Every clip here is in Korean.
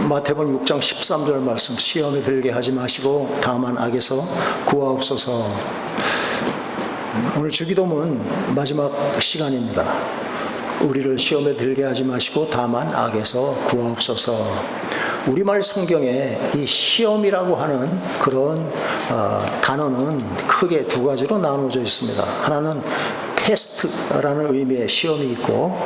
마태복음 6장 13절 말씀, 시험에 들게 하지 마시고 다만 악에서 구하옵소서. 오늘 주기도문 마지막 시간입니다. 우리를 시험에 들게 하지 마시고 다만 악에서 구하옵소서. 우리말 성경에 이 시험이라고 하는 그런 단어는 크게 두 가지로 나누어져 있습니다. 하나는 테스트라는 의미의 시험이 있고,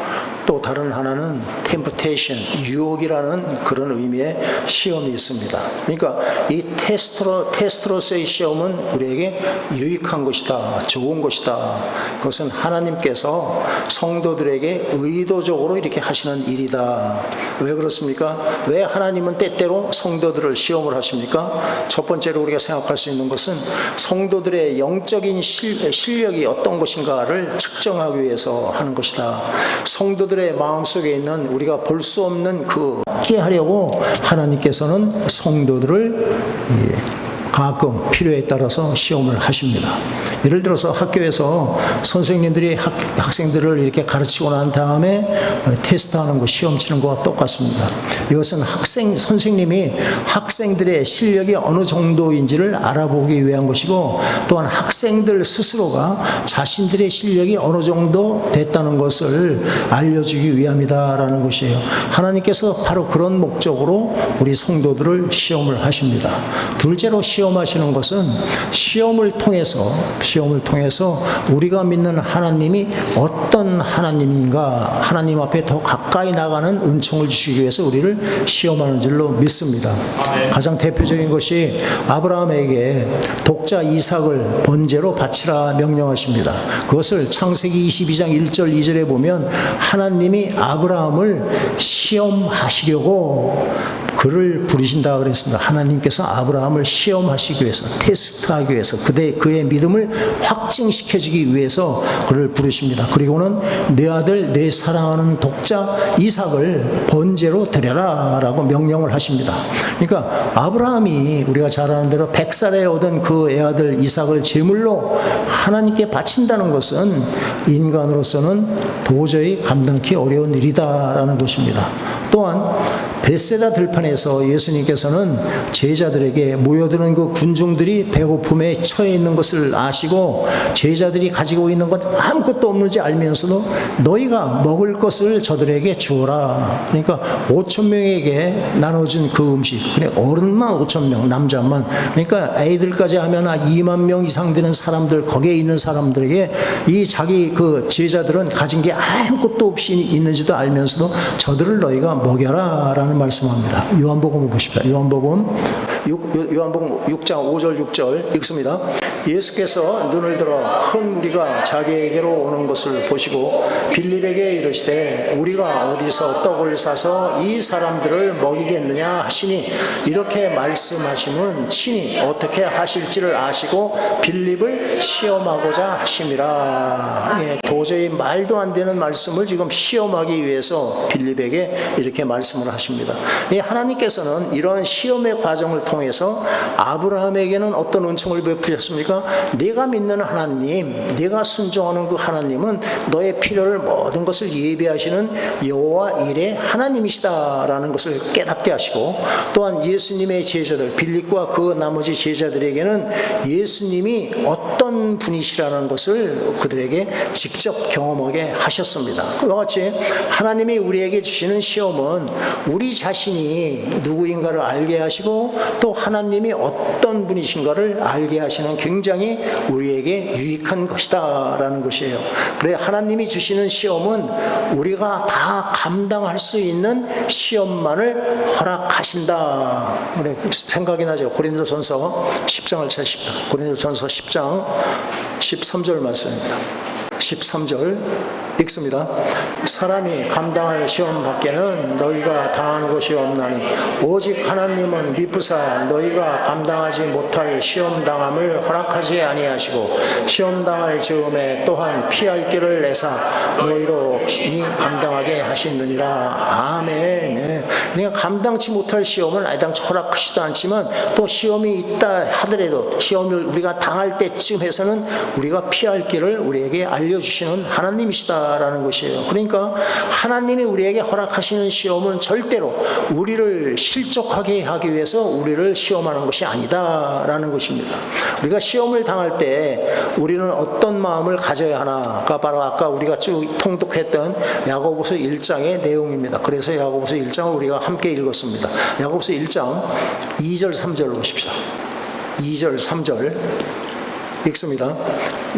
또 다른 하나는 temptation, 유혹이라는 그런 의미의 시험이 있습니다. 그러니까 이 테스트로서의 시험은 우리에게 유익한 것이다, 좋은 것이다. 그것은 하나님께서 성도들에게 의도적으로 이렇게 하시는 일이다. 왜 그렇습니까? 왜 하나님은 때때로 성도들을 시험을 하십니까? 첫 번째로 우리가 생각할 수 있는 것은 성도들의 영적인 실력이 어떤 것인가를 측정하기 위해서 하는 것이다. 성도들의 마음속에 있는 우리가 볼 수 없는 그 이해하려고 하나님께서는 성도들을 가끔 필요에 따라서 시험을 하십니다. 예를 들어서 학교에서 선생님들이 학생들을 이렇게 가르치고 난 다음에 테스트하는 거, 시험 치는 거와 똑같습니다. 이것은 선생님이 학생들의 실력이 어느 정도인지를 알아보기 위한 것이고, 또한 학생들 스스로가 자신들의 실력이 어느 정도 됐다는 것을 알려주기 위함이다라는 것이에요. 하나님께서 바로 그런 목적으로 우리 성도들을 시험을 하십니다. 둘째로 시험하시는 것은 시험을 통해서 우리가 믿는 하나님이 어떤 하나님인가, 하나님 앞에 더 가까이 나가는 은총을 주시기 위해서 우리를 시험하는 줄로 믿습니다. 가장 대표적인 것이 아브라함에게 독자 이삭을 번제로 바치라 명령하십니다. 그것을 창세기 22장 1절 2절에 보면 하나님이 아브라함을 시험하시려고 그를 부르신다 그랬습니다. 하나님께서 아브라함을 시험하시기 위해서, 테스트하기 위해서, 그의 믿음을 확증시켜주기 위해서 그를 부르십니다. 그리고는 내 아들, 내 사랑하는 독자 이삭을 번제로 드려라 라고 명령을 하십니다. 그러니까 아브라함이 우리가 잘 아는 대로 100살에 얻은 그 애아들 이삭을 제물로 하나님께 바친다는 것은 인간으로서는 도저히 감당하기 어려운 일이다라는 것입니다. 또한 벳세다 들판에서 예수님께서는 제자들에게 모여드는 그 군중들이 배고픔에 처해 있는 것을 아시고, 제자들이 가지고 있는 것 아무것도 없는지 알면서도 너희가 먹을 것을 저들에게 주어라. 그러니까 5,000명에게 나눠준 그 음식, 그래 어른만 5,000명, 남자만, 그러니까 애들까지 하면 2만 명 이상 되는 사람들, 거기에 있는 사람들에게 이 자기 그 제자들은 가진 게 아무것도 없이 있는지도 알면서도 저들을 너희가 먹여라 라는 말씀합니다. 요한복음을 보십시오. 요한복음 6장 5절 6절 읽습니다. 예수께서 눈을 들어 큰 무리가 자기에게로 오는 것을 보시고 빌립에게 이르시되 우리가 어디서 떡을 사서 이 사람들을 먹이겠느냐 하시니, 이렇게 말씀하심은 친히 어떻게 하실지를 아시고 빌립을 시험하고자 하심이라. 도저히 말도 안 되는 말씀을 지금 시험하기 위해서 빌립에게 이렇게 말씀을 하십니다. 하나님께서는 이런 시험의 과정을 통해서 아브라함에게는 어떤 은총을 베푸셨습니까? 내가 믿는 하나님, 내가 순종하는 그 하나님은 너의 필요를 모든 것을 예비하시는 여호와 일의 하나님이시다라는 것을 깨닫게 하시고, 또한 예수님의 제자들 빌립과 그 나머지 제자들에게는 예수님이 어떤 분이시라는 것을 그들에게 직접 경험하게 하셨습니다. 그와 같이 하나님이 우리에게 주시는 시험은 우리 자신이 누구인가를 알게 하시고, 또 하나님이 어떤 분이신가를 알게 하시는 굉장히 우리에게 유익한 것이다 라는 것이에요. 그래 하나님이 주시는 시험은 우리가 다 감당할 수 있는 시험만을 허락하신다. 그래 생각이 나죠. 고린도전서 10장을 찾으십시오. 고린도전서 10장 13절 말씀입니다. 13절 읽습니다. 사람이 감당할 시험 밖에는 너희가 당한 것이 없나니 오직 하나님은 미쁘사 너희가 감당하지 못할 시험 당함을 허락하지 아니하시고 시험 당할 즈음에 또한 피할 길을 내사 너희로 친히 감당하게 하시느니라. 아멘. 그러니까 감당치 못할 시험은 애당초 허락하지도 않지만, 또 시험이 있다 하더라도 시험을 우리가 당할 때쯤에서는 우리가 피할 길을 우리에게 알려주시는 하나님이시다 것이다라는 것이에요. 그러니까 하나님이 우리에게 허락하시는 시험은 절대로 우리를 실족하게 하기 위해서 우리를 시험하는 것이 아니다라는 것입니다. 우리가 시험을 당할 때 우리는 어떤 마음을 가져야 하나가 바로 아까 우리가 쭉 통독했던 야고보서 1장의 내용입니다. 그래서 야고보서 1장을 우리가 함께 읽었습니다. 야고보서 1장 2절 3절 보십시다. 2절 3절 읽습니다.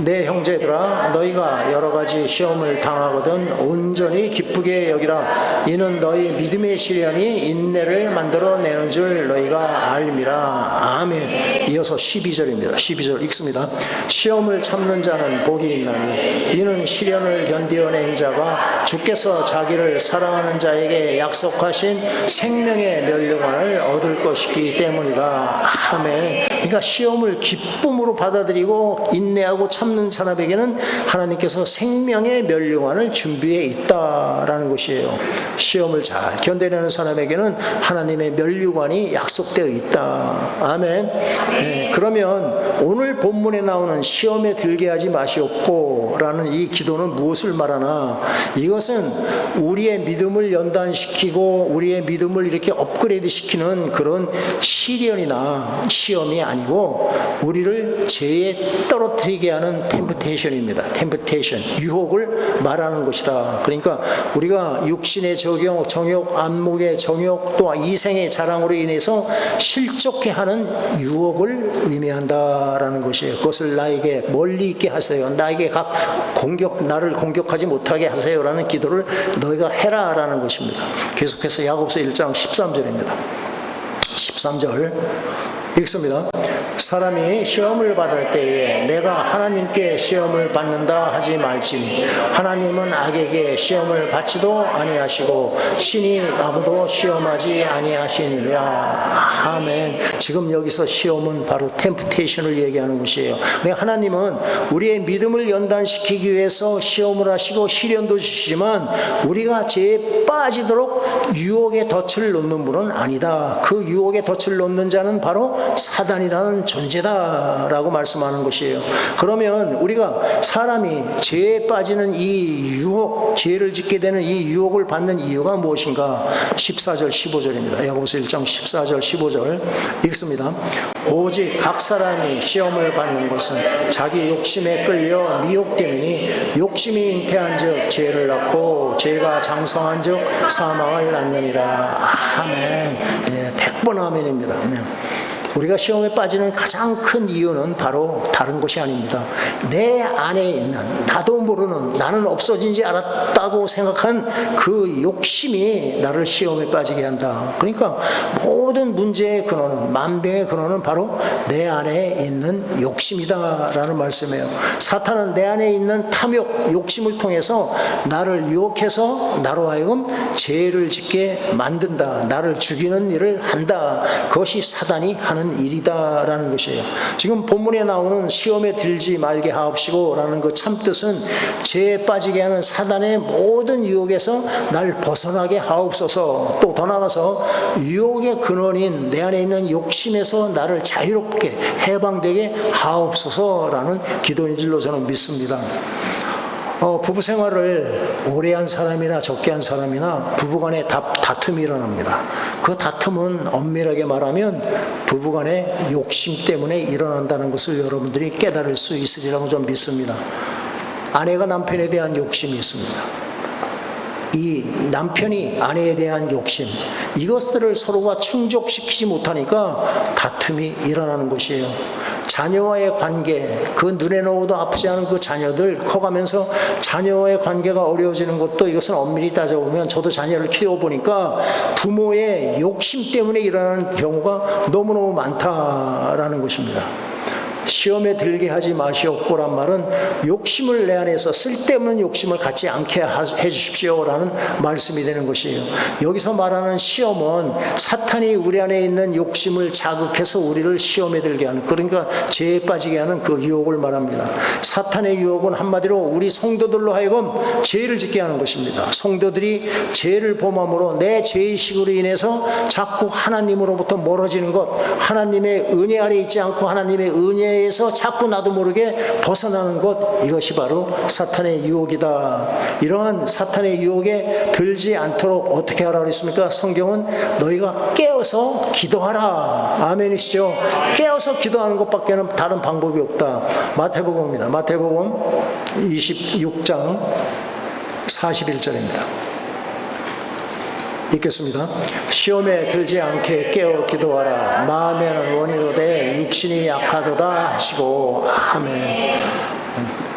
내 형제들아 너희가 여러 가지 시험을 당하거든 온전히 기쁘게 여기라. 이는 너희 믿음의 시련이 인내를 만들어내는 줄 너희가 알미라. 아멘. 이어서 12절입니다. 12절 읽습니다. 시험을 참는 자는 복이 있나니 이는 시련을 견디어낸 자가 주께서 자기를 사랑하는 자에게 약속하신 생명의 면류관을 얻을 것이기 때문이다. 아멘. 그러니까 시험을 기쁨으로 받아들이고 인내하고 참는 사람에게는 하나님께서 생명의 면류관을 준비해 있다라는 것이에요. 시험을 잘 견뎌내는 사람에게는 하나님의 면류관이 약속되어 있다. 아멘. 네, 그러면 오늘 본문에 나오는 시험에 들게 하지 마시옵고 라는 이 기도는 무엇을 말하나, 이것은 우리의 믿음을 연단시키고 우리의 믿음을 이렇게 업그레이드 시키는 그런 시련이나 시험이 아니고 우리를 죄에 떨어뜨리게 하는 템프테이션입니다. 템프테이션, 유혹을 말하는 것이다. 그러니까 우리가 육신의 정욕, 안목의 정욕, 또 이생의 자랑으로 인해서 실족해 하는 유혹을 의미한다라는 것이에요. 그것을 나에게 멀리 있게 하세요. 나에게 나를 공격하지 못하게 하세요라는 기도를 너희가 해라라는 것입니다. 계속해서 야고보서 1장 13절입니다. 13절 읽습니다. 사람이 시험을 받을 때에 내가 하나님께 시험을 받는다 하지 말지니 하나님은 악에게 시험을 받지도 아니하시고 신이 아무도 시험하지 아니하시니라. 아멘. 지금 여기서 시험은 바로 템프테이션을 얘기하는 것이에요. 하나님은 우리의 믿음을 연단시키기 위해서 시험을 하시고 시련도 주시지만 우리가 죄에 빠지도록 유혹의 덫을 놓는 분은 아니다. 그 유혹의 덫을 놓는 자는 바로 사단이라는 존재다라고 말씀하는 것이에요. 그러면 우리가 사람이 죄에 빠지는 이 유혹, 죄를 짓게 되는 이 유혹을 받는 이유가 무엇인가? 14절 15절입니다. 야고보서 1장 14절 15절 읽습니다. 오직 각 사람이 시험을 받는 것은 자기 욕심에 끌려 미혹됨이니 욕심이 잉태한 즉 죄를 낳고 죄가 장성한 즉 사망을 낳느니라. 아멘. 네, 100번 아멘입니다. 네. 우리가 시험에 빠지는 가장 큰 이유는 바로 다른 것이 아닙니다. 내 안에 있는, 나도 모르는, 나는 없어진지 알았다고 생각한 그 욕심이 나를 시험에 빠지게 한다. 그러니까 모든 문제의 근원은, 만병의 근원은 바로 내 안에 있는 욕심이다라는 말씀이에요. 사탄은 내 안에 있는 탐욕, 욕심을 통해서 나를 유혹해서 나로 하여금 죄를 짓게 만든다. 나를 죽이는 일을 한다. 그것이 사단이 하는 일이다라는 것이에요. 지금 본문에 나오는 시험에 들지 말게 하옵시고 라는 그 참뜻은 죄에 빠지게 하는 사단의 모든 유혹에서 날 벗어나게 하옵소서. 또 더 나아가서 유혹의 근원인 내 안에 있는 욕심에서 나를 자유롭게 해방되게 하옵소서라는 기도인 줄로 저는 믿습니다. 부부 생활을 오래 한 사람이나 적게 한 사람이나 부부간에 다툼이 일어납니다. 그 다툼은 엄밀하게 말하면 부부간의 욕심 때문에 일어난다는 것을 여러분들이 깨달을 수 있으리라고 좀 믿습니다. 아내가 남편에 대한 욕심이 있습니다. 이 남편이 아내에 대한 욕심, 이것들을 서로가 충족시키지 못하니까 다툼이 일어나는 것이에요. 자녀와의 관계, 그 눈에 넣어도 아프지 않은 그 자녀들 커가면서 자녀와의 관계가 어려워지는 것도, 이것은 엄밀히 따져보면 저도 자녀를 키워보니까 부모의 욕심 때문에 일어나는 경우가 너무너무 많다라는 것입니다. 시험에 들게 하지 마시옵고란 말은 욕심을 내 안에서, 쓸데없는 욕심을 갖지 않게 해주십시오라는 말씀이 되는 것이에요. 여기서 말하는 시험은 사탄이 우리 안에 있는 욕심을 자극해서 우리를 시험에 들게 하는, 그러니까 죄에 빠지게 하는 그 유혹을 말합니다. 사탄의 유혹은 한마디로 우리 성도들로 하여금 죄를 짓게 하는 것입니다. 성도들이 죄를 범함으로 내 죄의식으로 인해서 자꾸 하나님으로부터 멀어지는 것, 하나님의 은혜 아래 있지 않고 하나님의 은혜에 은혜에서 자꾸 나도 모르게 벗어나는 것, 이것이 바로 사탄의 유혹이다. 이러한 사탄의 유혹에 들지 않도록 어떻게 하라 그랬습니까? 성경은 너희가 깨어서 기도하라. 아멘이시죠? 깨어서 기도하는 것밖에는 다른 방법이 없다. 마태복음입니다. 마태복음 26장 41절입니다. 읽겠습니다. 시험에 들지 않게 깨어 기도하라. 마음에는 원이로되 육신이 약하도다 하시고. 아멘.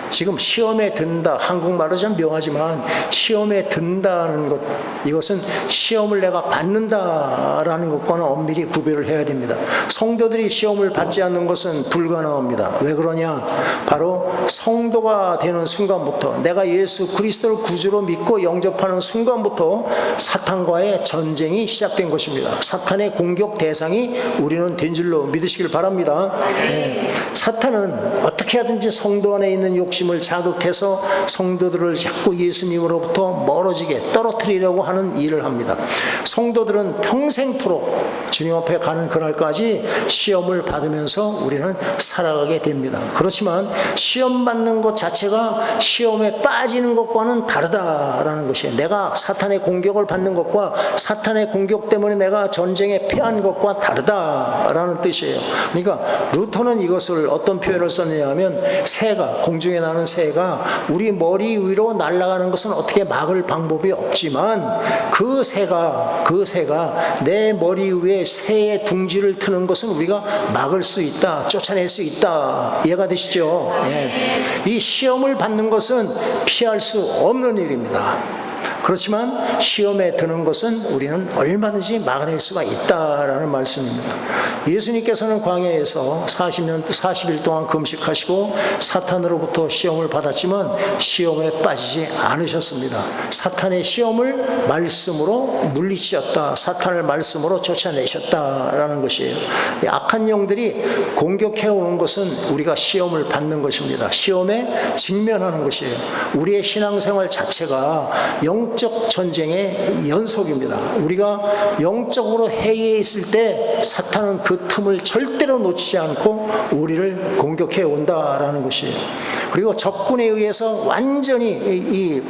지금 시험에 든다, 한국말로 좀 묘하지만 시험에 든다는 것, 이것은 시험을 내가 받는다라는 것과는 엄밀히 구별을 해야 됩니다. 성도들이 시험을 받지 않는 것은 불가능합니다. 왜 그러냐? 바로 성도가 되는 순간부터, 내가 예수 그리스도를 구주로 믿고 영접하는 순간부터 사탄과의 전쟁이 시작된 것입니다. 사탄의 공격 대상이 우리는 된 줄로 믿으시길 바랍니다. 네. 사탄은 어떻게 하든지 성도 안에 있는 욕심을 자극해서 성도들을 자꾸 예수님으로부터 멀어지게 떨어뜨리려고 하는 일을 합니다. 성도들은 평생토록 주님 앞에 가는 그날까지 시험을 받으면서 우리는 살아가게 됩니다. 그렇지만 시험 받는 것 자체가 시험에 빠지는 것과는 다르다라는 것이에요. 내가 사탄의 공격을 받는 것과 사탄의 공격 때문에 내가 전쟁에 패한 것과 다르다라는 뜻이에요. 그러니까 루터는 이것을 어떤 표현을 썼느냐 하면, 새가, 공중에 나는 새가 우리 머리 위로 날아가는 것은 어떻게 막을 방법이 없지만 그 새가 내 머리 위에 새의 둥지를 트는 것은 우리가 막을 수 있다, 쫓아낼 수 있다. 이해가 되시죠? 예. 이 시험을 받는 것은 피할 수 없는 일입니다. 그렇지만 시험에 드는 것은 우리는 얼마든지 막아낼 수가 있다라는 말씀입니다. 예수님께서는 광야에서 40일 동안 금식하시고 사탄으로부터 시험을 받았지만 시험에 빠지지 않으셨습니다. 사탄의 시험을 말씀으로 물리치셨다. 사탄을 말씀으로 쫓아내셨다라는 것이에요. 악한 영들이 공격해오는 것은 우리가 시험을 받는 것입니다. 시험에 직면하는 것이에요. 우리의 신앙생활 자체가 영적 전쟁의 연속입니다. 우리가 영적으로 해이해 있을 때 사탄은 그 틈을 절대로 놓치지 않고 우리를 공격해 온다라는 것이에요. 그리고 적군에 의해서 완전히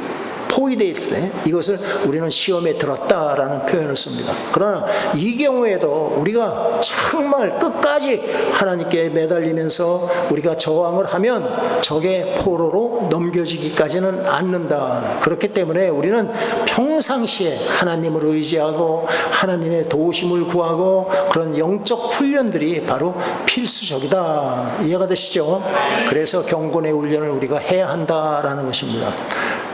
포위되어 있을 때 이것을 우리는 시험에 들었다라는 표현을 씁니다. 그러나 이 경우에도 우리가 정말 끝까지 하나님께 매달리면서 우리가 저항을 하면 적의 포로로 넘겨지기까지는 않는다. 그렇기 때문에 우리는 평상시에 하나님을 의지하고 하나님의 도우심을 구하고 그런 영적 훈련들이 바로 필수적이다. 이해가 되시죠? 그래서 경건의 훈련을 우리가 해야 한다라는 것입니다.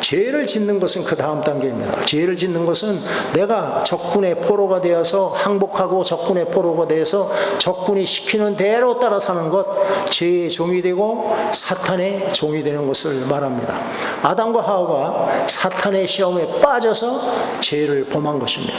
죄를 짓는 것은 그 다음 단계입니다. 죄를 짓는 것은 내가 적군의 포로가 되어서 항복하고 적군의 포로가 되어서 적군이 시키는 대로 따라 사는 것, 죄의 종이 되고 사탄의 종이 되는 것을 말합니다. 아담과 하와가 사탄의 시험에 빠져서 죄를 범한 것입니다.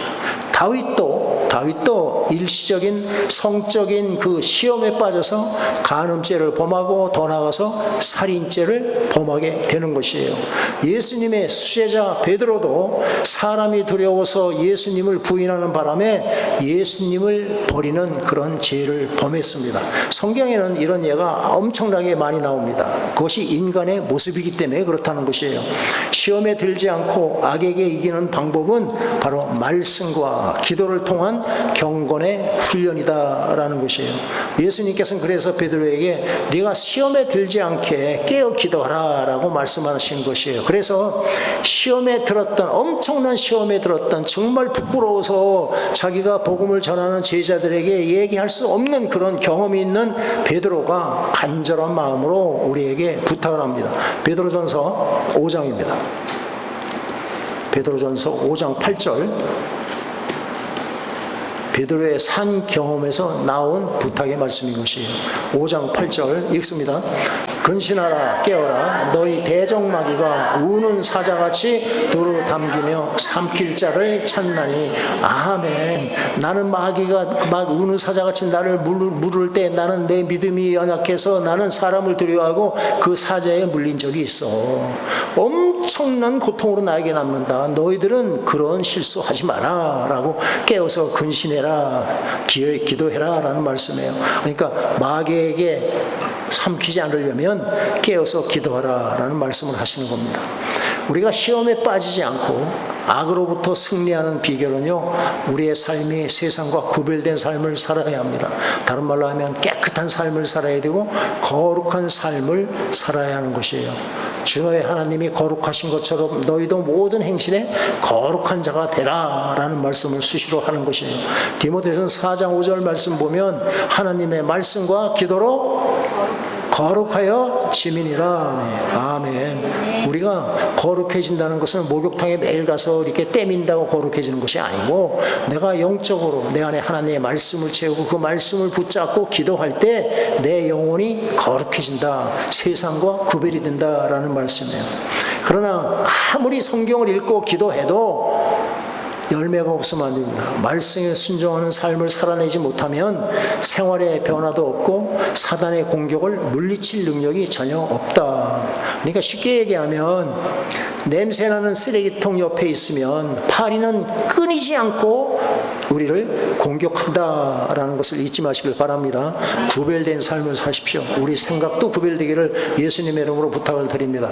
다윗도 일시적인 성적인 그 시험에 빠져서 간음죄를 범하고 더 나아가서 살인죄를 범하게 되는 것이에요. 예수님의 수제자 베드로도 사람이 두려워서 예수님을 부인하는 바람에 예수님을 버리는 그런 죄를 범했습니다. 성경에는 이런 예가 엄청나게 많이 나옵니다. 그것이 인간의 모습이기 때문에 그렇다는 것이에요. 시험에 들지 않고 악에게 이기는 방법은 바로 말씀과 기도를 통한 경건의 훈련이다라는 것이에요. 예수님께서는 그래서 베드로에게 네가 시험에 들지 않게 깨어 기도하라 라고 말씀하신 것이에요. 그래서 엄청난 시험에 들었던 정말 부끄러워서 자기가 복음을 전하는 제자들에게 얘기할 수 없는 그런 경험이 있는 베드로가 간절한 마음으로 우리에게 부탁을 합니다. 베드로전서 5장입니다. 베드로전서 5장 8절, 베드로의 산 경험에서 나온 부탁의 말씀인 것이에요. 5장 8절 읽습니다. 근신하라 깨어라 너희 대적마귀가 우는 사자같이 두루 담기며 삼킬 자를 찾나니. 아멘. 나는 마귀가 막 우는 사자같이 나를 물을 때 나는 내 믿음이 연약해서 나는 사람을 두려워하고 그 사자에 물린 적이 있어. 엄청난 고통으로 나에게 남는다. 너희들은 그런 실수하지 마라 라고 깨어서 근신해라 기도해라 라는 말씀이에요. 그러니까 마귀에게 삼키지 않으려면 깨어서 기도하라 라는 말씀을 하시는 겁니다. 우리가 시험에 빠지지 않고 악으로부터 승리하는 비결은요, 우리의 삶이 세상과 구별된 삶을 살아야 합니다. 다른 말로 하면 깨끗한 삶을 살아야 되고 거룩한 삶을 살아야 하는 것이에요. 주 너의 하나님이 거룩하신 것처럼 너희도 모든 행실에 거룩한 자가 되라 라는 말씀을 수시로 하는 것이에요. 디모데전서 4장 5절 말씀 보면 하나님의 말씀과 기도로 거룩하여 지민이라. 아멘. 우리가 거룩해진다는 것은 목욕탕에 매일 가서 이렇게 떼민다고 거룩해지는 것이 아니고, 내가 영적으로 내 안에 하나님의 말씀을 채우고 그 말씀을 붙잡고 기도할 때 내 영혼이 거룩해진다, 세상과 구별이 된다라는 말씀이에요. 그러나 아무리 성경을 읽고 기도해도 열매가 없으면 안 됩니다. 말씀에 순종하는 삶을 살아내지 못하면 생활에 변화도 없고 사단의 공격을 물리칠 능력이 전혀 없다. 그러니까 쉽게 얘기하면 냄새나는 쓰레기통 옆에 있으면 파리는 끊이지 않고 우리를 공격한다라는 것을 잊지 마시길 바랍니다. 구별된 삶을 사십시오. 우리 생각도 구별되기를 예수님의 이름으로 부탁을 드립니다.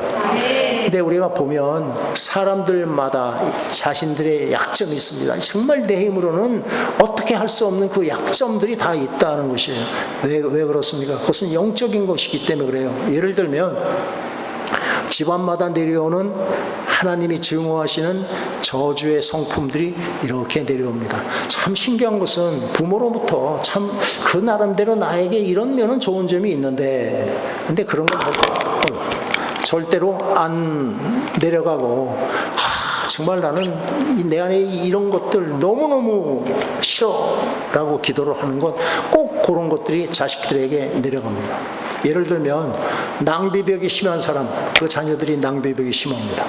근데 우리가 보면 사람들마다 자신들의 약점이 있습니다. 정말 내 힘으로는 어떻게 할 수 없는 그 약점들이 다 있다는 것이에요. 왜 그렇습니까? 그것은 영적인 것이기 때문에 그래요. 예를 들면 집안마다 내려오는 하나님이 증오하시는 저주의 성품들이 이렇게 내려옵니다. 참 신기한 것은 부모로부터 참 그 나름대로 나에게 이런 면은 좋은 점이 있는데, 근데 그런 건 절대로 안 내려가고, 정말 나는 내 안에 이런 것들 너무너무 싫어라고 기도를 하는 것, 꼭 그런 것들이 자식들에게 내려갑니다. 예를 들면 낭비벽이 심한 사람, 그 자녀들이 낭비벽이 심합니다.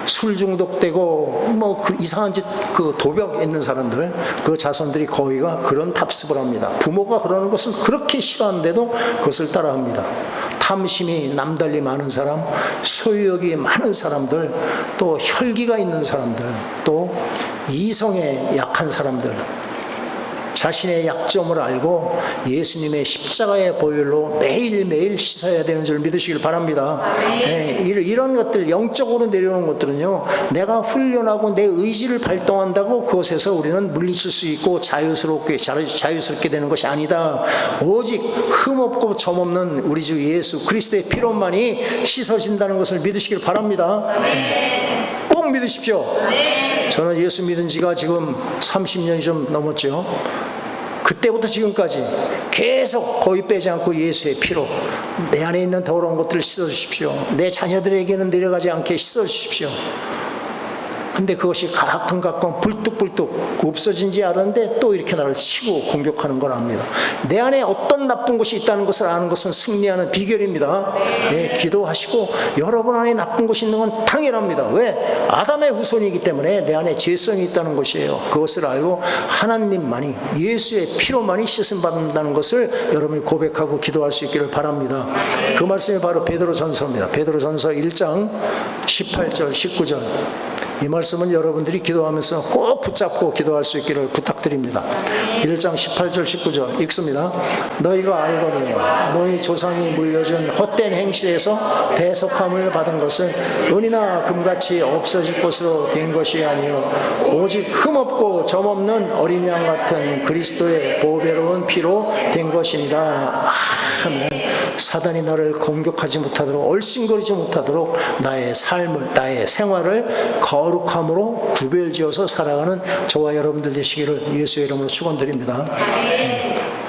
술 중독되고 이상한 짓, 그 도벽 있는 사람들, 그 자손들이 거의가 그런 답습을 합니다. 부모가 그러는 것을 그렇게 싫어하는데도 그것을 따라합니다. 탐심이 남달리 많은 사람, 소유욕이 많은 사람들, 또 혈기가 있는 사람들, 또 이성에 약한 사람들, 자신의 약점을 알고 예수님의 십자가의 보혈로 매일매일 씻어야 되는 줄 믿으시길 바랍니다. 네, 이런 것들, 영적으로 내려오는 것들은요, 내가 훈련하고 내 의지를 발동한다고 그것에서 우리는 물리칠 수 있고 자유스럽게 되는 것이 아니다. 오직 흠없고 점없는 우리 주 예수 그리스도의 피로만이 씻어진다는 것을 믿으시길 바랍니다. 꼭 믿으십시오. 저는 예수 믿은 지가 지금 30년이 좀 넘었죠. 그때부터 지금까지 계속 거의 빼지 않고 예수의 피로 내 안에 있는 더러운 것들을 씻어주십시오. 내 자녀들에게는 내려가지 않게 씻어주십시오. 근데 그것이 가끔 불뚝불뚝 없어진지 알았는데 또 이렇게 나를 치고 공격하는 걸 압니다. 내 안에 어떤 나쁜 것이 있다는 것을 아는 것은 승리하는 비결입니다. 네, 기도하시고 여러분 안에 나쁜 것이 있는 건 당연합니다. 왜? 아담의 후손이기 때문에 내 안에 죄성이 있다는 것이에요. 그것을 알고 하나님만이, 예수의 피로만이 씻음 받는다는 것을 여러분이 고백하고 기도할 수 있기를 바랍니다. 그 말씀이 바로 베드로전서입니다. 베드로전서 1장 18절 19절. 이 말씀은 여러분들이 기도하면서 꼭 붙잡고 기도할 수 있기를 부탁드립니다. 1장 18절 19절 읽습니다. 너희가 알거니 너희 조상이 물려준 헛된 행실에서 대속함을 받은 것은 은이나 금같이 없어질 것으로 된 것이 아니요 오직 흠없고 점없는 어린 양 같은 그리스도의 보배로운 피로 된 것이니라. 아멘. 사단이 나를 공격하지 못하도록, 얼씬거리지 못하도록 나의 삶을, 나의 생활을 거룩함으로 구별지어서 살아가는 저와 여러분들 되시기를 예수의 이름으로 축원드립니다.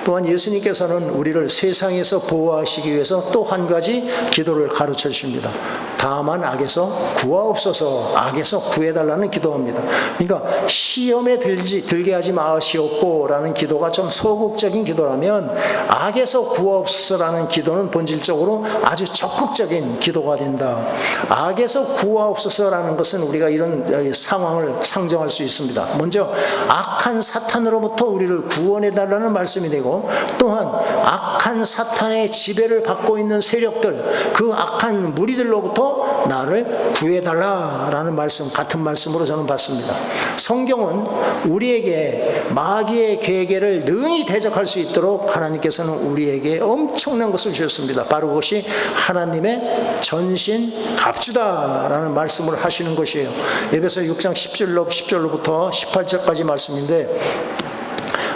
또한 예수님께서는 우리를 세상에서 보호하시기 위해서 또 한 가지 기도를 가르쳐 주십니다. 다만 악에서 구하옵소서, 악에서 구해달라는 기도합니다. 그러니까 시험에 들게 하지 마시옵고라는 기도가 좀 소극적인 기도라면 악에서 구하옵소서라는 기도는 본질적으로 아주 적극적인 기도가 된다. 악에서 구하옵소서라는 것은 우리가 이런 상황을 상정할 수 있습니다. 먼저 악한 사탄으로부터 우리를 구원해달라는 말씀이 되고, 또한 악한 사탄의 지배를 받고 있는 세력들, 그 악한 무리들로부터 나를 구해달라라는 말씀, 같은 말씀으로 저는 봤습니다. 성경은 우리에게 마귀의 계계를 능히 대적할 수 있도록 하나님께서는 우리에게 엄청난 것을 주셨습니다. 바로 그것이 하나님의 전신 갑주다라는 말씀을 하시는 것이에요. 에베소 6장 10절로부터 18절까지 말씀인데,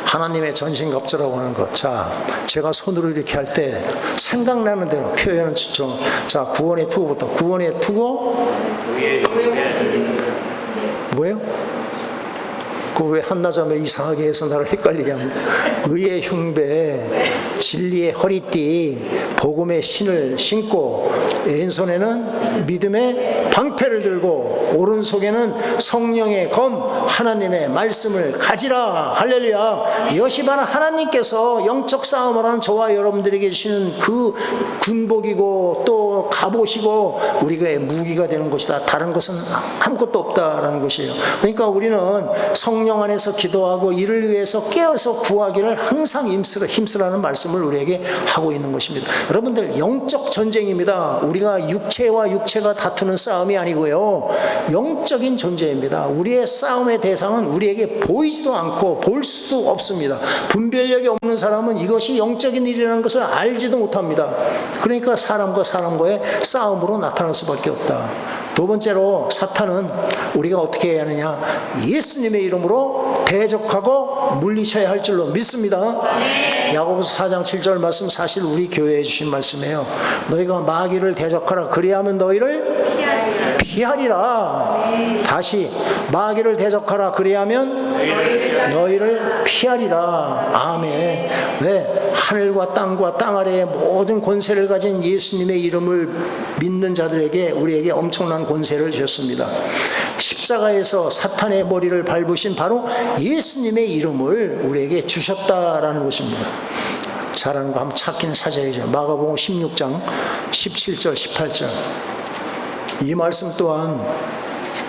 하나님의 전신갑주라고 하는 것. 자, 제가 손으로 이렇게 할 때 생각나는 대로 표현은 좋죠. 자, 구원의 투구부터. 구원의 투구? 뭐예요? 그 왜 한나자매 이상하게 해서 나를 헷갈리게 합니다. 의의 흉배, 진리의 허리띠, 복음의 신을 신고, 왼손에는 믿음의 방패를 들고, 오른손에는 성령의 검, 하나님의 말씀을 가지라. 할렐루야. 이것이 바로 하나님께서 영적 싸움을 하는 저와 여러분들에게 주시는 그 군복이고 또 갑옷이고 우리의 무기가 되는 것이다. 다른 것은 아무것도 없다라는 것이에요. 그러니까 우리는 성령 안에서 기도하고 이를 위해서 깨어서 구하기를 항상 힘쓰라는 말씀을 우리에게 하고 있는 것입니다. 여러분들, 영적 전쟁입니다. 우리가 육체와 육체가 다투는 싸움이 아니고요, 영적인 존재입니다. 우리의 싸움의 대상은 우리에게 보이지도 않고 볼 수도 없습니다. 분별력이 없는 사람은 이것이 영적인 일이라는 것을 알지도 못합니다. 그러니까 사람과 사람과의 싸움으로 나타날 수밖에 없다. 두 번째로, 사탄은 우리가 어떻게 해야 하느냐, 예수님의 이름으로 대적하고 물리쳐야 할 줄로 믿습니다. 야고보서 4장 7절 말씀, 사실 우리 교회에 주신 말씀이에요. 너희가 마귀를 대적하라, 그리하면 너희를 피하리라. 다시, 마귀를 대적하라, 그리하면 너희를 피하리라. 아멘. 왜? 하늘과 땅과 땅 아래의 모든 권세를 가진 예수님의 이름을 믿는 자들에게, 우리에게 엄청난 권세를 주셨습니다. 십자가에서 사탄의 머리를 밟으신 바로 예수님의 이름을 우리에게 주셨다라는 것입니다. 잘하는 거 한번 찾기는 찾아야죠. 마가복음 16장 17절 18절. 이 말씀 또한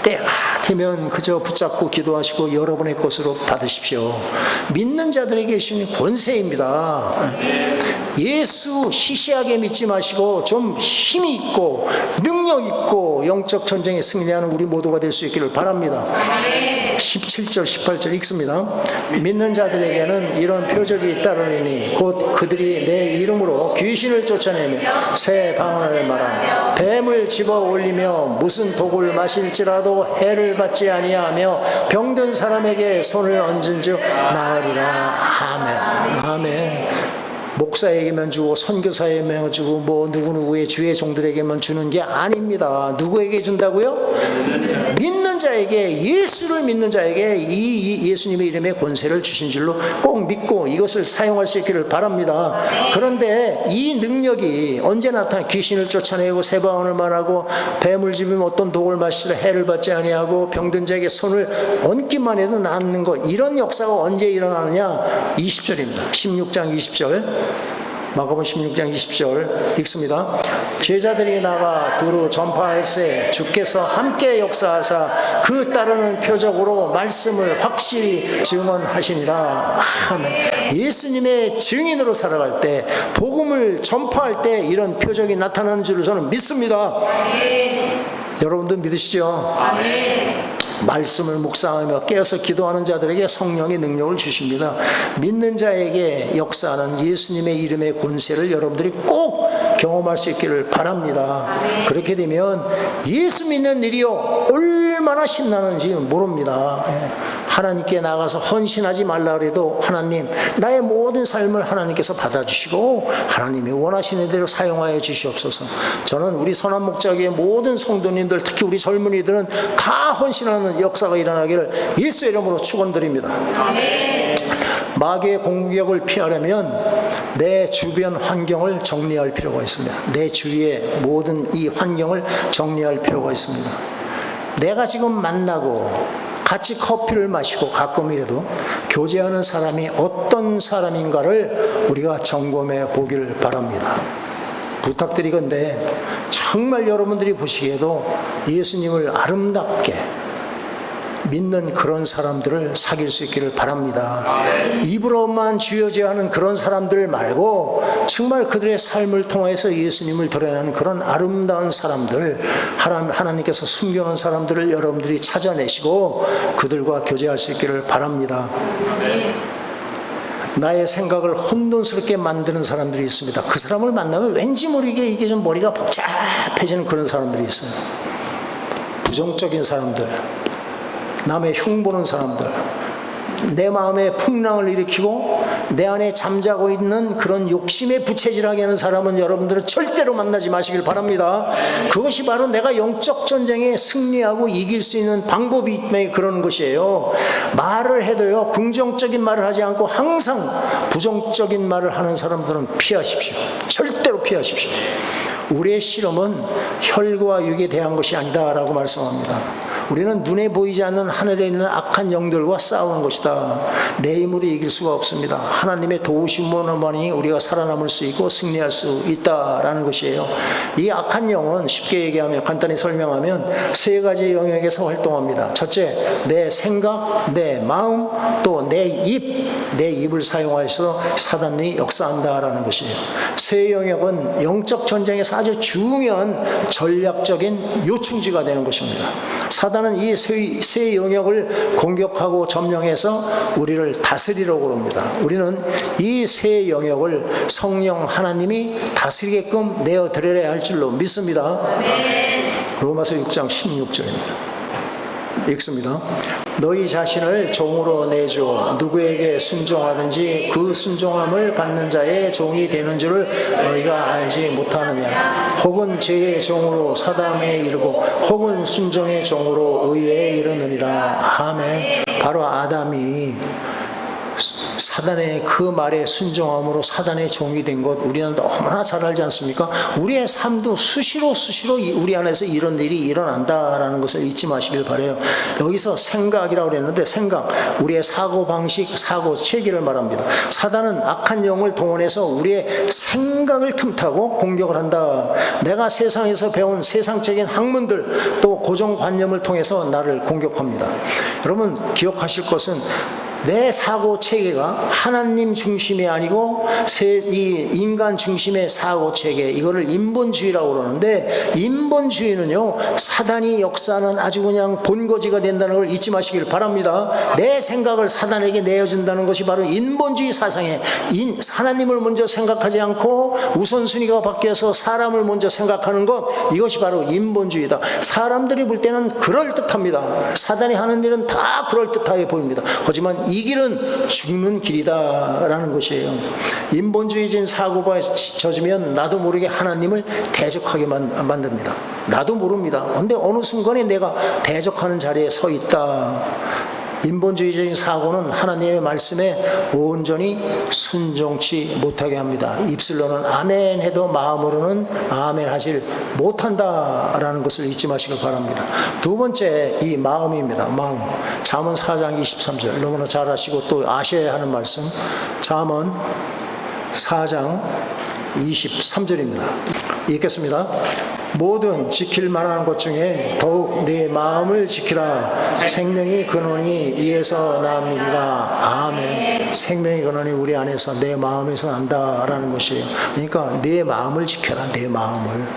때가 되면 그저 붙잡고 기도하시고 여러분의 것으로 받으십시오. 믿는 자들에게 주시는 권세입니다. 예수 시시하게 믿지 마시고 좀 힘이 있고 능력 있고 영적 전쟁에 승리하는 우리 모두가 될 수 있기를 바랍니다. 17절 18절 읽습니다. 믿는 자들에게는 이런 표적이 따르리니 곧 그들이 내 이름으로 귀신을 쫓아내며 새 방언을 말하며 뱀을 집어 올리며 무슨 독을 마실지라도 해를 받지 아니하며 병든 사람에게 손을 얹은 즉 나으리라. 아멘. 아멘. 목사에게만 주고 선교사에게만 주고 뭐 누구누구의 주의 종들에게만 주는 게 아닙니다. 누구에게 준다고요? 믿는 자에게, 예수를 믿는 자에게 이 예수님의 이름의 권세를 주신 줄로 꼭 믿고 이것을 사용할 수 있기를 바랍니다. 그런데 이 능력이 언제 나타나? 귀신을 쫓아내고 새방언을 말하고 뱀을 집으면 어떤 독을 마시라 해를 받지 아니하고 병든 자에게 손을 얹기만 해도 낫는 것, 이런 역사가 언제 일어나느냐? 20절입니다. 16장 20절. 마가복음 16장 20절 읽습니다. 제자들이 나가 두루 전파할세 주께서 함께 역사하사 그 따르는 표적으로 말씀을 확실히 증언하시니라. 아멘. 예수님의 증인으로 살아갈 때, 복음을 전파할 때 이런 표적이 나타나는 줄을 저는 믿습니다. 아멘. 여러분도 믿으시죠? 아멘. 말씀을 묵상하며 깨어서 기도하는 자들에게 성령의 능력을 주십니다. 믿는 자에게 역사하는 예수님의 이름의 권세를 여러분들이 꼭 경험할 수 있기를 바랍니다. 아멘. 그렇게 되면 예수 믿는 일이요 얼마나 신나는지 모릅니다. 하나님께 나가서 헌신하지 말라 그래도 하나님, 나의 모든 삶을 하나님께서 받아주시고 하나님이 원하시는 대로 사용하여 주시옵소서. 저는 우리 선한 목자교회 모든 성도님들, 특히 우리 젊은이들은 다 헌신하는 역사가 일어나기를 예수의 이름으로 축원드립니다. 마귀의 공격을 피하려면 내 주변 환경을 정리할 필요가 있습니다. 내 주위의 모든 이 환경을 정리할 필요가 있습니다. 내가 지금 만나고 같이 커피를 마시고 가끔이라도 교제하는 사람이 어떤 사람인가를 우리가 점검해 보기를 바랍니다. 부탁드리건대 정말 여러분들이 보시기에도 예수님을 아름답게 믿는 그런 사람들을 사귈 수 있기를 바랍니다. 입으로만 주여제하는 그런 사람들 말고 정말 그들의 삶을 통해서 예수님을 드러내는 그런 아름다운 사람들, 하나님께서 숨겨놓은 사람들을 여러분들이 찾아내시고 그들과 교제할 수 있기를 바랍니다. 나의 생각을 혼돈스럽게 만드는 사람들이 있습니다. 그 사람을 만나면 왠지 모르게 이게 좀 머리가 복잡해지는 그런 사람들이 있어요. 부정적인 사람들, 남의 흉보는 사람들, 내 마음에 풍랑을 일으키고 내 안에 잠자고 있는 그런 욕심에 부채질하게 하는 사람은 여러분들은 절대로 만나지 마시길 바랍니다. 그것이 바로 내가 영적 전쟁에 승리하고 이길 수 있는 방법이 때문에 그러는 것이에요. 말을 해도요, 긍정적인 말을 하지 않고 항상 부정적인 말을 하는 사람들은 피하십시오. 절대로 피하십시오. 우리의 실험은 혈과 육에 대한 것이 아니다라고 말씀합니다. 우리는 눈에 보이지 않는 하늘에 있는 악한 영들과 싸우는 것이다. 내 힘으로 이길 수가 없습니다. 하나님의 도우심으로만이 우리가 살아남을 수 있고 승리할 수 있다라는 것이에요. 이 악한 영은 쉽게 얘기하면, 간단히 설명하면 세 가지 영역에서 활동합니다. 첫째, 내 생각, 내 마음, 또 내 입을 사용해서 사단이 역사한다라는 것이에요. 세 영역은 영적 전쟁에서 아주 중요한 전략적인 요충지가 되는 것입니다. 사단은 이 세 영역을 공격하고 점령해서 우리를 다스리려고 합니다. 우리는 이 세 영역을 성령 하나님이 다스리게끔 내어드려야 할 줄로 믿습니다. 로마서 6장 16절입니다. 읽습니다. 너희 자신을 종으로 내줘 누구에게 순종하든지 그 순종함을 받는 자의 종이 되는 줄을 너희가 알지 못하느냐. 혹은 죄의 종으로 사단에 이르고 혹은 순종의 종으로 의에 이르느니라. 아멘. 바로 아담이 사단의 그 말에 순종함으로 사단의 종이 된 것 우리는 너무나 잘 알지 않습니까? 우리의 삶도 수시로 우리 안에서 이런 일이 일어난다라는 것을 잊지 마시길 바라요. 여기서 생각이라고 그랬는데 생각, 우리의 사고방식, 사고체계를 말합니다. 사단은 악한 영을 동원해서 우리의 생각을 틈타고 공격을 한다. 내가 세상에서 배운 세상적인 학문들 또 고정관념을 통해서 나를 공격합니다. 여러분 기억하실 것은 내 사고 체계가 하나님 중심이 아니고 이 인간 중심의 사고 체계, 이거를 인본주의라고 그러는데, 인본주의는요 사단이 역사하는 아주 그냥 본거지가 된다는 걸 잊지 마시길 바랍니다. 내 생각을 사단에게 내어준다는 것이 바로 인본주의 사상에 하나님을 먼저 생각하지 않고 우선순위가 바뀌어서 사람을 먼저 생각하는 것, 이것이 바로 인본주의다. 사람들이 볼 때는 그럴듯합니다. 사단이 하는 일은 다 그럴듯하게 보입니다. 하지만 이 길은 죽는 길이다라는 것이에요. 인본주의적인 사고가 젖으면 나도 모르게 하나님을 대적하게 만듭니다. 나도 모릅니다. 그런데 어느 순간에 내가 대적하는 자리에 서 있다. 인본주의적인 사고는 하나님의 말씀에 온전히 순종치 못하게 합니다. 입술로는 아멘 해도 마음으로는 아멘 하질 못한다라는 것을 잊지 마시길 바랍니다. 두 번째, 이 마음입니다. 마음. 잠언 4장 23절 너무나 잘 아시고 또 아셔야 하는 말씀, 잠언 4장 23절입니다. 읽겠습니다. 모든 지킬 만한 것 중에 더욱 내 마음을 지키라. 생명이 근원이 이에서 납니다. 아멘. 생명의 근원이 우리 안에서 내 마음에서 난다라는 것이에요. 그러니까 내 마음을 지켜라. 내 마음을.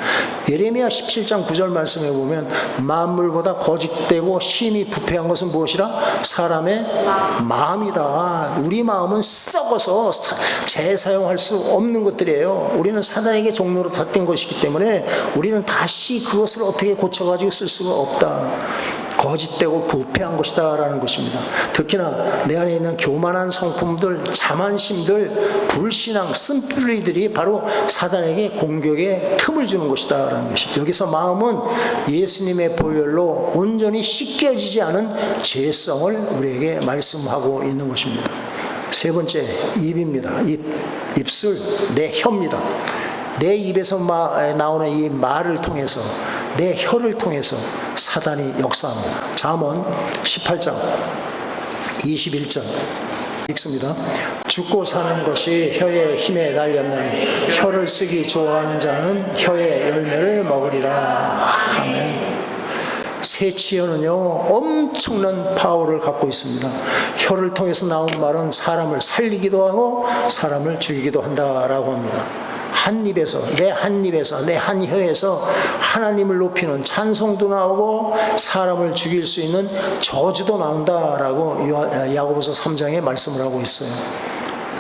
예레미야 17장 9절 말씀에 보면 만물보다 거짓되고 심히 부패한 것은 무엇이라? 사람의 마음이다. 우리 마음은 썩어서 재사용할 수 없는 것들이에요. 우리는 사단에게 종로로 닫힌 것이기 때문에 우리는 다시 그것을 어떻게 고쳐가지고 쓸 수가 없다. 거짓되고 부패한 것이다 라는 것입니다. 특히나 내 안에 있는 교만한 성품들, 자만심들, 불신앙, 쓴뿌리들이 바로 사단에게 공격의 틈을 주는 것이다 라는 것이죠. 여기서 마음은 예수님의 보혈로 온전히 씻겨지지 않은 죄성을 우리에게 말씀하고 있는 것입니다. 세 번째, 입입니다. 입술, 내 혀입니다. 내 입에서 나오는 이 말을 통해서, 내 혀를 통해서 사단이 역사합니다. 잠언 18장 21절 읽습니다. 죽고 사는 것이 혀의 힘에 달렸는 혀를 쓰기 좋아하는 자는 혀의 열매를 먹으리라. 아멘. 새치혀는요 엄청난 파워를 갖고 있습니다. 혀를 통해서 나온 말은 사람을 살리기도 하고 사람을 죽이기도 한다라고 합니다. 한 입에서, 내 한 입에서, 내 한 혀에서 하나님을 높이는 찬송도 나오고 사람을 죽일 수 있는 저주도 나온다라고 야고보서 3장에 말씀을 하고 있어요.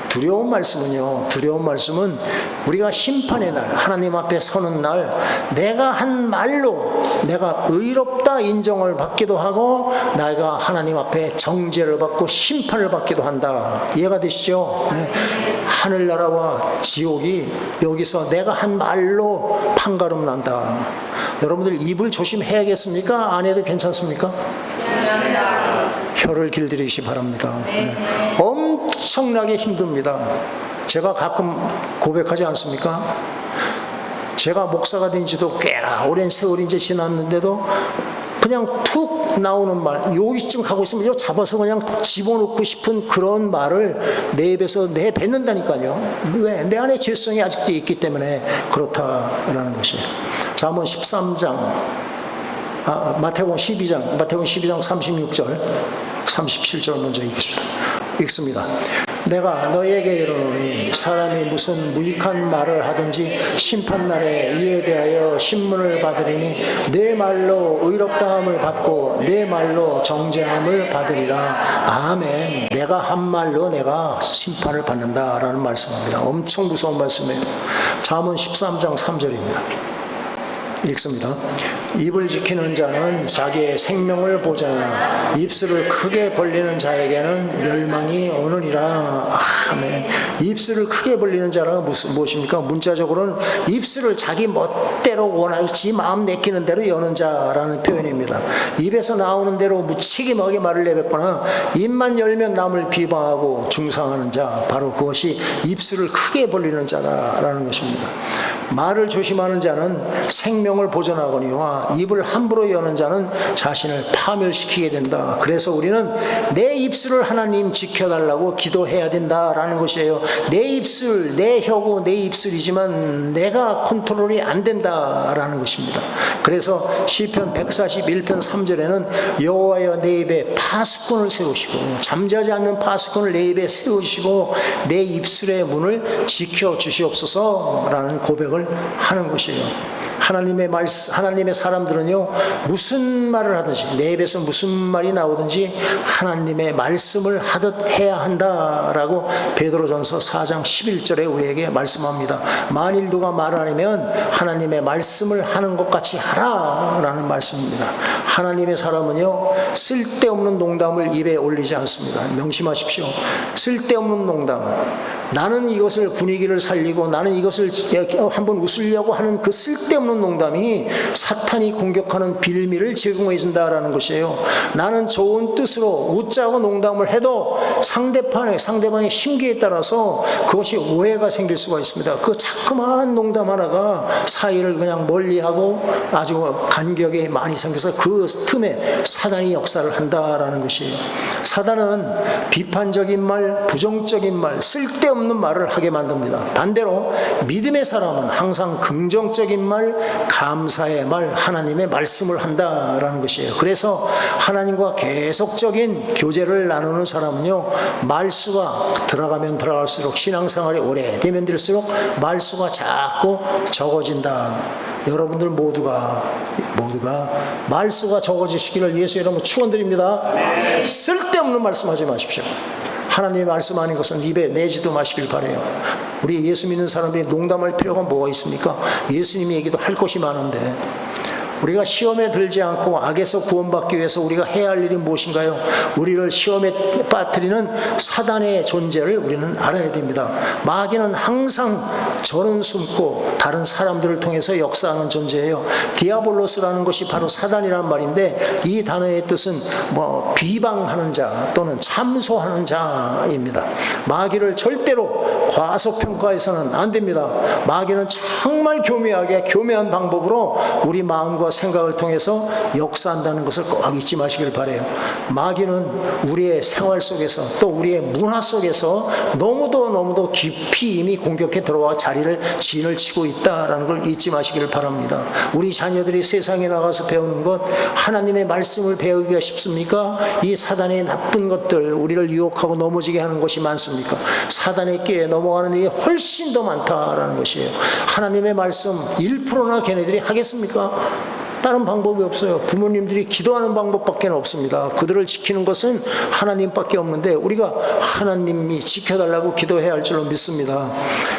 두려운 말씀은 우리가 심판의 날, 하나님 앞에 서는 날, 내가 한 말로 내가 의롭다 인정을 받기도 하고 내가 하나님 앞에 정죄를 받고 심판을 받기도 한다. 이해가 되시죠? 네. 하늘나라와 지옥이 여기서 내가 한 말로 판가름 난다. 여러분들 입을 조심해야겠습니까? 안 해도 괜찮습니까? 혀를 길들이시 바랍니다. 네. 엄청나게 힘듭니다. 제가 가끔 고백하지 않습니까? 제가 목사가 된 지도 꽤 오랜 세월이 이제 지났는데도 그냥 툭 나오는 말, 여기쯤 가고 있으면 이거 잡아서 그냥 집어넣고 싶은 그런 말을 내 입에서 내뱉는다니까요. 왜? 내 안에 죄성이 아직도 있기 때문에 그렇다라는 것이에요. 잠언 13장, 마태복음 12장 36절, 37절 먼저 읽습니다. 내가 너에게 이르노니 사람이 무슨 무익한 말을 하든지 심판날에 이에 대하여 신문을 받으리니 내 말로 의롭다함을 받고 내 말로 정죄함을 받으리라. 아멘. 내가 한 말로 내가 심판을 받는다라는 말씀입니다. 엄청 무서운 말씀이에요. 잠언 13장 3절입니다. 읽습니다. 입을 지키는 자는 자기의 생명을 보존하나 입술을 크게 벌리는 자에게는 멸망이 오느니라. 아멘. 입술을 크게 벌리는 자가 무엇입니까? 문자적으로는 입술을 자기 멋대로 원하지 마음 내키는 대로 여는 자라는 표현입니다. 입에서 나오는 대로 무책임하게 말을 내뱉거나 입만 열면 남을 비방하고 중상하는 자, 바로 그것이 입술을 크게 벌리는 자라는 것입니다. 말을 조심하는 자는 생명을 보존하거니와 입을 함부로 여는 자는 자신을 파멸시키게 된다. 그래서 우리는 내 입술을 하나님 지켜달라고 기도해야 된다라는 것이에요. 내 입술, 내 혀고 내 입술이지만 내가 컨트롤이 안 된다라는 것입니다. 그래서 시편 141편 3절에는 여호와여 내 입에 파수꾼을 세우시고 잠자지 않는 파수꾼을 내 입에 세우시고 내 입술의 문을 지켜주시옵소서라는 고백을 하는 것이에요. 하나님의 사람들은요, 무슨 말을 하든지, 내 입에서 무슨 말이 나오든지 하나님의 말씀을 하듯 해야 한다라고 베드로전서 4장 11절에 우리에게 말씀합니다. 만일 누가 말을 하면 하나님의 말씀을 하는 것 같이 하라라는 말씀입니다. 하나님의 사람은요, 쓸데없는 농담을 입에 올리지 않습니다. 명심하십시오. 쓸데없는 농담. 나는 이것을 분위기를 살리고 나는 이것을 한번 웃으려고 하는 그 쓸데없는 농담이 사탄이 공격하는 빌미를 제공해 준다라는 것이에요. 나는 좋은 뜻으로 웃자고 농담을 해도 상대방의 심기에 따라서 그것이 오해가 생길 수가 있습니다. 그 자그마한 농담 하나가 사이를 그냥 멀리하고 아주 간격이 많이 생겨서 그 틈에 사단이 역사를 한다라는 것이에요. 사단은 비판적인 말, 부정적인 말, 쓸데없는 말을 하게 만듭니다. 반대로 믿음의 사람은 항상 긍정적인 말, 감사의 말, 하나님의 말씀을 한다라는 것이에요. 그래서 하나님과 계속적인 교제를 나누는 사람은요, 말수가 들어가면 들어갈수록 신앙생활이 오래되면 될수록 말수가 자꾸 적어진다. 여러분들 모두가 말수가 적어지시기를 예수 이름으로 축원드립니다. 쓸데없는 말씀하지 마십시오. 하나님의 말씀하는 것은 입에 내지도 마시길 바라요. 우리 예수 믿는 사람들이 농담할 필요가 뭐가 있습니까? 예수님이 얘기도 할 것이 많은데 우리가 시험에 들지 않고 악에서 구원받기 위해서 우리가 해야 할 일이 무엇인가요? 우리를 시험에 빠뜨리는 사단의 존재를 우리는 알아야 됩니다. 마귀는 항상 저는 숨고 다른 사람들을 통해서 역사하는 존재예요. 디아볼로스라는 것이 바로 사단이란 말인데, 이 단어의 뜻은 비방하는 자 또는 참소하는 자입니다. 마귀를 절대로 과소평가해서는 안 됩니다. 마귀는 정말 교묘한 방법으로 우리 마음과 생각을 통해서 역사한다는 것을 꼭 잊지 마시길 바라요. 마귀는 우리의 생활 속에서 또 우리의 문화 속에서 너무도 깊이 이미 공격해 들어와 진을 치고 있다라는 걸 잊지 마시기를 바랍니다. 우리 자녀들이 세상에 나가서 배우는 것, 하나님의 말씀을 배우기가 쉽습니까? 이 사단의 나쁜 것들, 우리를 유혹하고 넘어지게 하는 것이 많습니까? 사단의 끼에 넘어가는 일이 훨씬 더 많다라는 것이에요. 하나님의 말씀 1%나 걔네들이 하겠습니까? 다른 방법이 없어요. 부모님들이 기도하는 방법밖에 없습니다. 그들을 지키는 것은 하나님밖에 없는데 우리가 하나님이 지켜달라고 기도해야 할 줄로 믿습니다.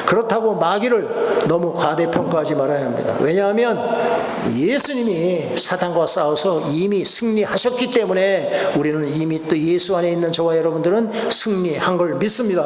그렇다고 마귀를 너무 과대평가하지 말아야 합니다. 왜냐하면 예수님이 사단과 싸워서 이미 승리하셨기 때문에 우리는 이미 또 예수 안에 있는 저와 여러분들은 승리한 걸 믿습니다.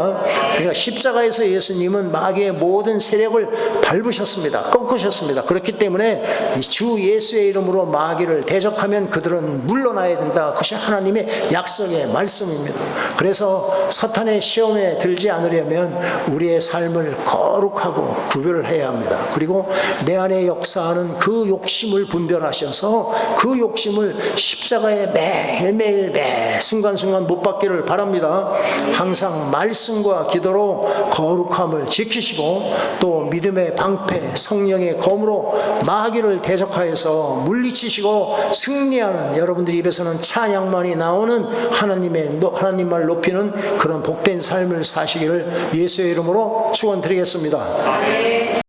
그러니까 십자가에서 예수님은 마귀의 모든 세력을 밟으셨습니다. 꺾으셨습니다. 그렇기 때문에 주 예수의 이름으로 마귀를 대적하면 그들은 물러나야 된다. 그것이 하나님의 약속의 말씀입니다. 그래서 사탄의 시험에 들지 않으려면 우리의 삶을 거룩하고 구별을 해야 합니다. 그리고 내 안에 역사하는 그 욕심을 분별하셔서 그 욕심을 십자가에 매일매일 매 순간순간 못 받기를 바랍니다. 항상 말씀과 기도로 거룩함을 지키시고 또 믿음의 방패 성령의 검으로 마귀를 대적하여서 물리치시고 승리하는, 여러분들 입에서는 찬양만이 나오는 하나님말 높이는 그런 복된 삶을 사시기를 예수의 이름으로 축원드리겠습니다.